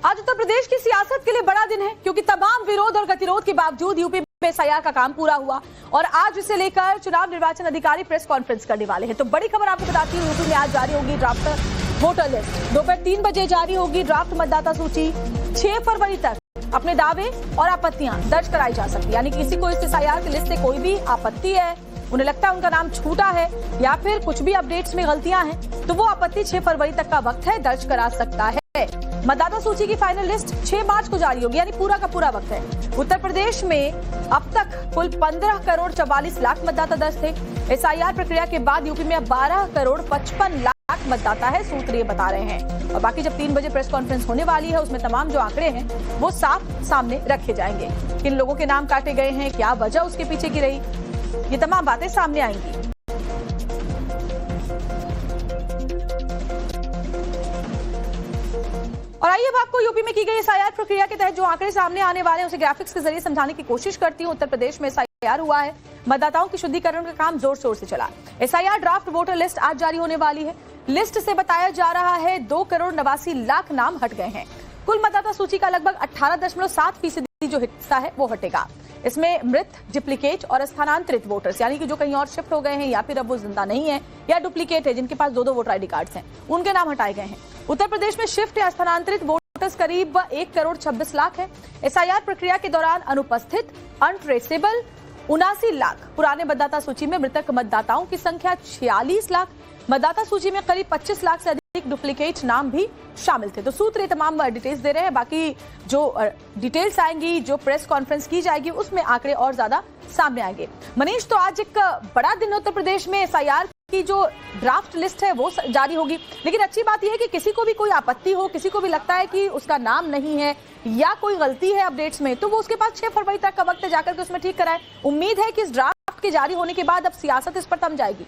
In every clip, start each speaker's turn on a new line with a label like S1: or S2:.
S1: आज उत्तर प्रदेश की सियासत के लिए बड़ा दिन है क्योंकि तमाम विरोध और गतिरोध के बावजूद यूपी में एसआईआर का काम पूरा हुआ और आज इसे लेकर चुनाव निर्वाचन अधिकारी प्रेस कॉन्फ्रेंस करने वाले हैं। तो बड़ी खबर आपको बताती हूँ, यूपी में आज जारी होगी ड्राफ्ट वोटर लिस्ट। दोपहर 3 बजे जारी होगी ड्राफ्ट मतदाता सूची। 6 फरवरी तक अपने दावे और आपत्तियां दर्ज कराई जा सकती है। यानी किसी को इस एसआईआर की लिस्ट से कोई भी आपत्ति है, उन्हें लगता है उनका नाम छूटा है या फिर कुछ भी अपडेट्स में गलतियां हैं, तो वो आपत्ति 6 फरवरी तक का वक्त है, दर्ज करा सकता है। मतदाता सूची की फाइनल लिस्ट 6 मार्च को जारी होगी, यानी पूरा का पूरा वक्त है। उत्तर प्रदेश में अब तक कुल 15 करोड़ 44 लाख मतदाता दर्ज थे। एसआईआर प्रक्रिया के बाद यूपी में अब 12 करोड़ 55 लाख मतदाता है, सूत्र ये बता रहे हैं। और बाकी जब 3 बजे प्रेस कॉन्फ्रेंस होने वाली है, उसमें तमाम जो आंकड़े हैं वो साफ सामने रखे जाएंगे। किन लोगों के नाम काटे गए हैं, क्या वजह उसके पीछे की रही, ये तमाम बातें सामने आएंगी। और आइए अब आपको यूपी में की गई एसआईआर प्रक्रिया के तहत जो आंकड़े सामने आने वाले हैं उसे ग्राफिक्स के जरिए समझाने की कोशिश करती हूं। उत्तर प्रदेश में एसआईआर हुआ है, मतदाताओं की शुद्धिकरण का काम जोर शोर से चला। एसआईआर ड्राफ्ट वोटर लिस्ट आज जारी होने वाली है। लिस्ट से बताया जा रहा है 2 करोड़ 89 लाख नाम हट गए हैं। कुल मतदाता सूची का लगभग 18.7% जो हिस्सा है वो हटेगा। इसमें मृत, डुप्लीकेट और स्थानांतरित वोटर्स, यानी कि जो कहीं और शिफ्ट हो गए हैं या फिर अब वो जिंदा नहीं है या डुप्लीकेट है, जिनके पास 2-2 वोटर आईडी कार्ड्स हैं, उनके नाम हटाए गए हैं। उत्तर प्रदेश में शिफ्ट या स्थानांतरित वोटर्स करीब 1 करोड़ 26 लाख है। एसआईआर प्रक्रिया के दौरान अनुपस्थित, अनट्रेसेबल 79 लाख। पुराने मतदाता सूची में मृतक मतदाताओं की संख्या 46 लाख। मतदाता सूची में करीब 25 लाख से अधिक डुप्लीकेट नाम भी शामिल थे। तो सूत्र ये तमाम डिटेल्स दे रहे हैं। बाकी जो डिटेल्स आएंगी, जो प्रेस कॉन्फ्रेंस की जाएगी, उसमें आंकड़े और ज्यादा सामने आएंगे। मनीष, तो आज एक बड़ा दिन उत्तर प्रदेश में एसआईआर की जो ड्राफ्ट लिस्ट है वो जारी होगी, लेकिन अच्छी बात यह है कि किसी को भी कोई आपत्ति हो, किसी को भी लगता है कि उसका नाम नहीं है या कोई गलती है अपडेट्स में, तो वो उसके पास 6 फरवरी तक का वक्त है जाकर के उसमें ठीक कराए। उम्मीद है कि इस ड्राफ्ट के जारी होने के बाद अब सियासत इस पर थम जाएगी।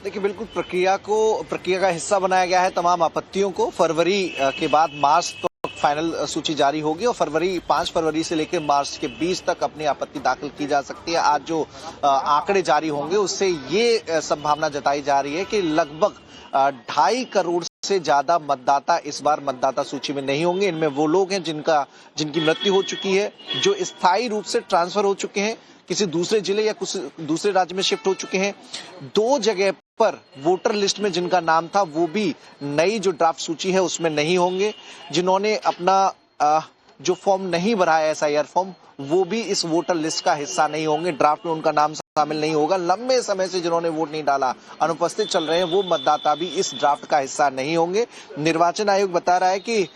S2: देखिए, बिल्कुल प्रक्रिया का हिस्सा बनाया गया है तमाम आपत्तियों को। फरवरी के बाद मार्च तो फाइनल सूची जारी होगी और 5 फरवरी से लेकर मार्च के 20 तक अपनी आपत्ति दाखिल की जा सकती है। आज जो आंकड़े जारी होंगे उससे ये संभावना जताई जा रही है कि लगभग 2.5 करोड़ से ज्यादा मतदाता इस बार मतदाता सूची में नहीं होंगे। इनमें वो लोग हैं जिनकी मृत्यु हो चुकी है, जो स्थायी रूप से ट्रांसफर हो चुके हैं, किसी दूसरे जिले या कुछ दूसरे राज्य में शिफ्ट हो चुके हैं। 2 जगह पर वोटर लिस्ट में जिनका नाम था वो भी नई जो ड्राफ्ट सूची है उसमें नहीं होंगे। जिन्होंने अपना जो फॉर्म नहीं भरा है, एसआईआर फॉर्म, वो भी इस वोटर लिस्ट का हिस्सा नहीं होंगे। ड्राफ्ट में उनका नाम शामिल नहीं होगा। लंबे समय से जिन्होंने वोट नहीं डाला, अनुपस्थित चल रहे हैं, वो मतदाता भी इस ड्राफ्ट का हिस्सा नहीं होंगे। निर्वाचन आयोग बता रहा है कि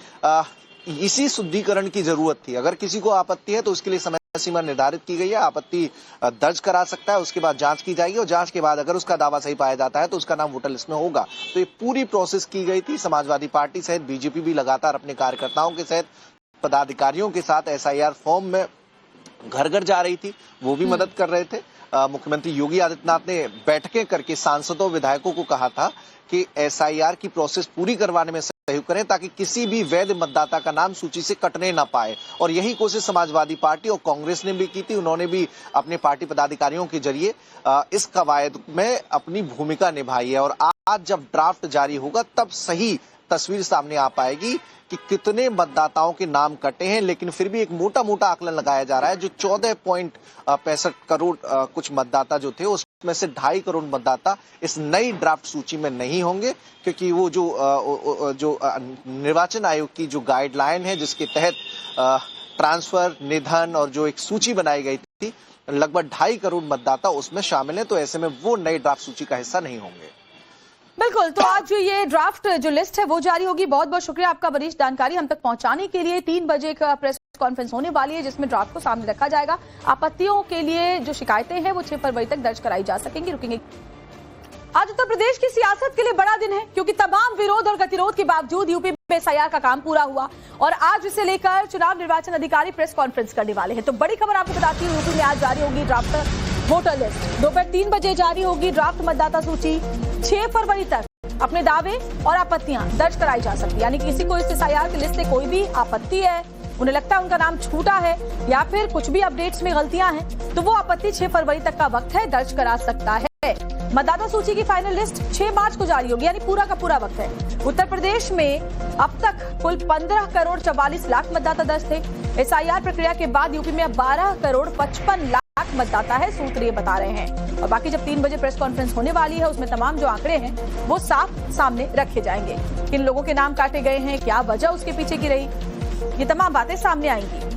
S2: इसी शुद्धिकरण की जरूरत थी। अगर किसी को आपत्ति है तो उसके लिए समय सीमा निर्धारित की गई है। आपत्ति दर्ज करा सकता है, उसके बाद जांच की जाएगी और जांच के बाद अगर उसका दावा सही पाया जाता है तो उसका नाम वोटर लिस्ट में होगा। तो ये पूरी प्रोसेस की गई थी। समाजवादी पार्टी सहित बीजेपी भी लगातार अपने कार्यकर्ताओं के साथ, पदाधिकारियों के साथ एसआईआर फॉर्म में घर घर जा रही थी, वो भी मदद कर रहे थे। मुख्यमंत्री योगी आदित्यनाथ ने बैठकें करके सांसदों, विधायकों को कहा था कि एसआईआर की प्रोसेस पूरी करवाने में सहयोग करें ताकि किसी भी वैध मतदाता का नाम सूची से कटने ना पाए। और यही कोशिश समाजवादी पार्टी और कांग्रेस ने भी की थी। उन्होंने भी अपने पार्टी पदाधिकारियों के जरिए इस कवायद में अपनी भूमिका निभाई है। और आज जब ड्राफ्ट जारी होगा तब सही तस्वीर सामने आ पाएगी कि कितने मतदाताओं के नाम कटे हैं। लेकिन फिर भी एक मोटा आकलन लगाया जा रहा है, जो 14.65 करोड़ कुछ मतदाता जो थे उसमें से 2.5 करोड़ मतदाता इस नई ड्राफ्ट सूची में नहीं होंगे, क्योंकि वो जो निर्वाचन आयोग की जो गाइडलाइन है जिसके तहत ट्रांसफर, निधन और जो एक सूची बनाई गई थी, लगभग 2.5 करोड़ मतदाता उसमें शामिल है। तो ऐसे में वो नई ड्राफ्ट सूची का हिस्सा नहीं होंगे।
S1: बिल्कुल, तो आज ये ड्राफ्ट जो लिस्ट है वो जारी होगी। बहुत बहुत शुक्रिया आपका वरिष्ठ जानकारी हम तक पहुंचाने के लिए। 3 बजे का प्रेस कॉन्फ्रेंस होने वाली है जिसमें ड्राफ्ट को सामने रखा जाएगा। आपत्तियों के लिए जो शिकायतें हैं वो 6 फरवरी तक दर्ज कराई जा सकेंगी। रुकेंगे। आज उत्तर प्रदेश की सियासत के लिए बड़ा दिन है क्योंकि तमाम विरोध और गतिरोध के बावजूद यूपी में एसआईआर का काम पूरा हुआ और आज इसे लेकर चुनाव निर्वाचन अधिकारी प्रेस कॉन्फ्रेंस करने वाले हैं। तो बड़ी खबर आपको बताती हूँ, यूपी में आज जारी होगी ड्राफ्ट वोटर लिस्ट। दोपहर 3 बजे जारी होगी ड्राफ्ट मतदाता सूची। 6 फरवरी तक अपने दावे और आपत्तियां दर्ज कराई जा सकती है। यानी किसी को इस एसआईआर की लिस्ट से कोई भी आपत्ति है, उन्हें लगता है उनका नाम छूटा है या फिर कुछ भी अपडेट्स में गलतियां हैं, तो वो आपत्ति 6 फरवरी तक का वक्त है, दर्ज करा सकता है। मतदाता सूची की फाइनल लिस्ट 6 मार्च को जारी होगी, यानी पूरा का पूरा वक्त है। उत्तर प्रदेश में अब तक कुल 15 करोड़ 44 लाख मतदाता दर्ज थे। एसआईआर प्रक्रिया के बाद यूपी में 12 करोड़ 55 लाख मतदाता है, सूत्र ये बता रहे हैं। और बाकी जब 3 बजे प्रेस कॉन्फ्रेंस होने वाली है, उसमें तमाम जो आंकड़े हैं वो साफ सामने रखे जाएंगे। किन लोगों के नाम काटे गए हैं, क्या वजह उसके पीछे की रही, ये तमाम बातें सामने आएंगी।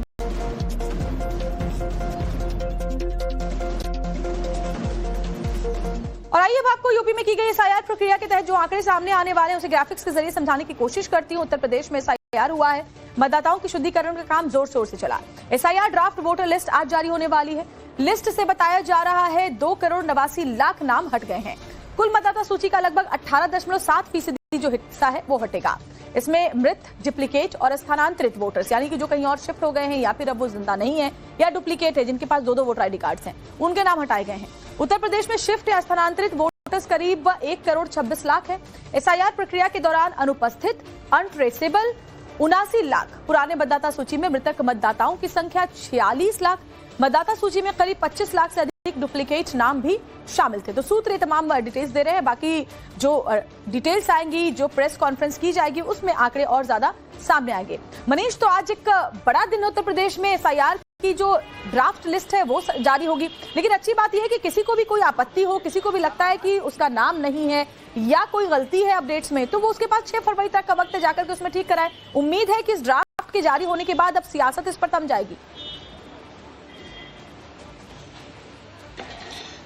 S1: और आइए अब आपको यूपी में की गई एसआईआर प्रक्रिया के तहत जो आंकड़े सामने आने वाले हैं उसे ग्राफिक्स के जरिए समझाने की कोशिश करती हूं। उत्तर प्रदेश में एसआईआर हुआ है, मतदाताओं की शुद्धिकरण का काम जोर शोर से चला। एसआईआर ड्राफ्ट वोटर लिस्ट आज जारी होने वाली है। लिस्ट से बताया जा रहा है 2 करोड़ 89 लाख नाम हट गए हैं। कुल मतदाता सूची का लगभग 18.7% जो हिस्सा है वो हटेगा। इसमें मृत, डुप्लीकेट और स्थानांतरित वोटर्स, यानी कि जो कहीं और शिफ्ट हो गए हैं या फिर अब वो जिंदा नहीं है या डुप्लीकेट है, जिनके पास 2-2 वोटर आईडी कार्ड्स हैं, उनके नाम हटाए गए हैं। उत्तर प्रदेश में शिफ्ट या स्थानांतरित वोटर्स करीब 1 करोड़ 26 लाख है। एसआईआर प्रक्रिया के दौरान अनुपस्थित, अनट्रेसेबल 79 लाख। पुराने मतदाता सूची में मृतक मतदाताओं की संख्या 46 लाख। मतदाता सूची में करीब 25 लाख से अधिक डुप्लीकेट नाम भी शामिल थे। तो सूत्र ये तमाम डिटेल्स दे रहे हैं। बाकी जो डिटेल्स आएंगी, जो प्रेस कॉन्फ्रेंस की जाएगी, उसमें आंकड़े और ज्यादा सामने आएंगे। मनीष, तो आज एक बड़ा दिन उत्तर प्रदेश में एसआईआर की जो ड्राफ्ट लिस्ट है वो जारी होगी, लेकिन अच्छी बात यह है कि किसी को भी कोई आपत्ति हो, किसी को भी लगता है कि उसका नाम नहीं है या कोई गलती है अपडेट्स में, तो वो उसके पास 6 फरवरी तक का वक्त जाकर के उसमें ठीक कराए। उम्मीद है कि इस ड्राफ्ट के जारी होने के बाद अब सियासत इस पर थम जाएगी।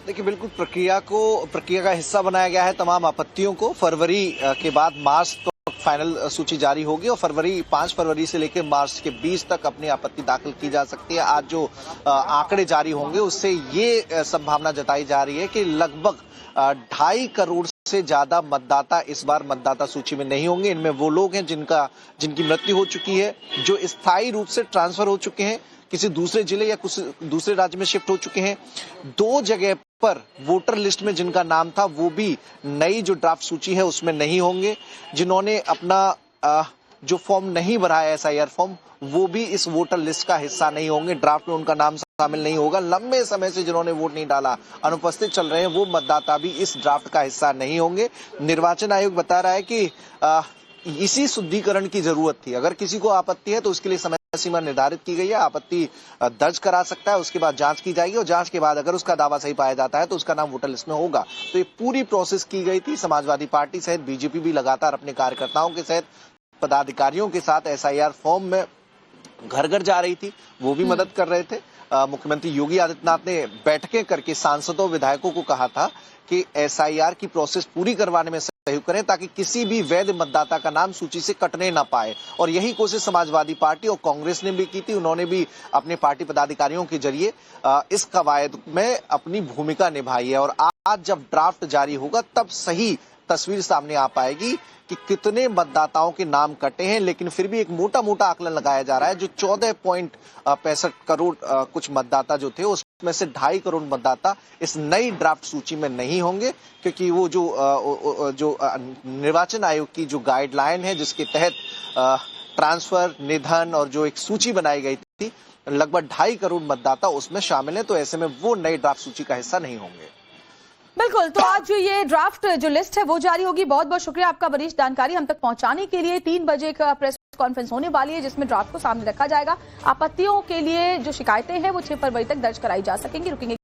S2: देखिए, बिल्कुल प्रक्रिया का हिस्सा बनाया गया है। तमाम आपत्तियों को फरवरी के बाद मार्च तक फाइनल सूची जारी होगी और 5 फरवरी से लेकर मार्च के 20 तक अपनी आपत्ति दाखिल की जा सकती है। आज जो आंकड़े जारी होंगे उससे ये संभावना जताई जा रही है कि लगभग 2.5 करोड़ से ज्यादा मतदाता इस बार मतदाता सूची में नहीं होंगे। इनमें वो लोग हैं जिनकी मृत्यु हो चुकी है, जो स्थायी रूप से ट्रांसफर हो चुके हैं, किसी दूसरे जिले या कुछ दूसरे राज्य में शिफ्ट हो चुके हैं। 2 जगह पर वोटर लिस्ट में जिनका नाम था वो भी नई जो ड्राफ्ट सूची है उसमें नहीं होंगे। जिन्होंने अपना जो फॉर्म नहीं भरा है, एसआईआर फॉर्म, वो भी इस वोटर लिस्ट का हिस्सा नहीं होंगे। ड्राफ्ट में उनका नाम शामिल नहीं होगा। लंबे समय से जिन्होंने वोट नहीं डाला, अनुपस्थित चल रहे हैं, वो मतदाता भी इस ड्राफ्ट का हिस्सा नहीं होंगे। निर्वाचन आयोग बता रहा है कि इसी शुद्धिकरण की जरूरत थी। अगर किसी को आपत्ति है तो उसके लिए समय सीमा निर्धारित की गई है। आपत्ति दर्ज करा सकता है, उसके बाद जांच की जाएगी और जांच के बाद अगर उसका दावा सही पाया जाता है तो उसका नाम वोटर लिस्ट में होगा। तो ये पूरी प्रोसेस की गई थी। समाजवादी पार्टी सहित बीजेपी भी लगातार अपने कार्यकर्ताओं के साथ, पदाधिकारियों के साथ एसआईआर फॉर्म में घर घर जा रही थी, वो भी मदद कर रहे थे। मुख्यमंत्री योगी आदित्यनाथ ने बैठकें करके सांसदों, विधायकों को कहा था कि एसआईआर की प्रोसेस पूरी करवाने में सहयोग करें ताकि किसी भी वैध मतदाता का नाम सूची से कटने ना पाए। और यही कोशिश समाजवादी पार्टी और कांग्रेस ने भी की थी। उन्होंने भी अपने पार्टी पदाधिकारियों के जरिए इस कवायद में अपनी भूमिका निभाई है। और आज जब ड्राफ्ट जारी होगा तब सही तस्वीर सामने आ पाएगी कि कितने मतदाताओं के नाम कटे हैं। लेकिन फिर भी एक मोटा मोटा आकलन लगाया जा रहा है, जो 14.65 करोड़ कुछ मतदाता जो थे उसमें से 2.5 करोड़ मतदाता इस नई ड्राफ्ट सूची में नहीं होंगे, क्योंकि वो जो निर्वाचन आयोग की जो गाइडलाइन है जिसके तहत ट्रांसफर, निधन और जो एक सूची बनाई गई थी, लगभग 2.5 करोड़ मतदाता उसमें शामिल है। तो ऐसे में वो नई ड्राफ्ट सूची का हिस्सा नहीं होंगे।
S1: बिल्कुल, तो आज जो ये ड्राफ्ट जो लिस्ट है वो जारी होगी। बहुत बहुत शुक्रिया आपका वरिष्ठ जानकारी हम तक पहुंचाने के लिए। 3 बजे का प्रेस कॉन्फ्रेंस होने वाली है जिसमें ड्राफ्ट को सामने रखा जाएगा। आपत्तियों के लिए जो शिकायतें हैं वो 6 फरवरी तक दर्ज कराई जा सकेंगी। रुकेंगे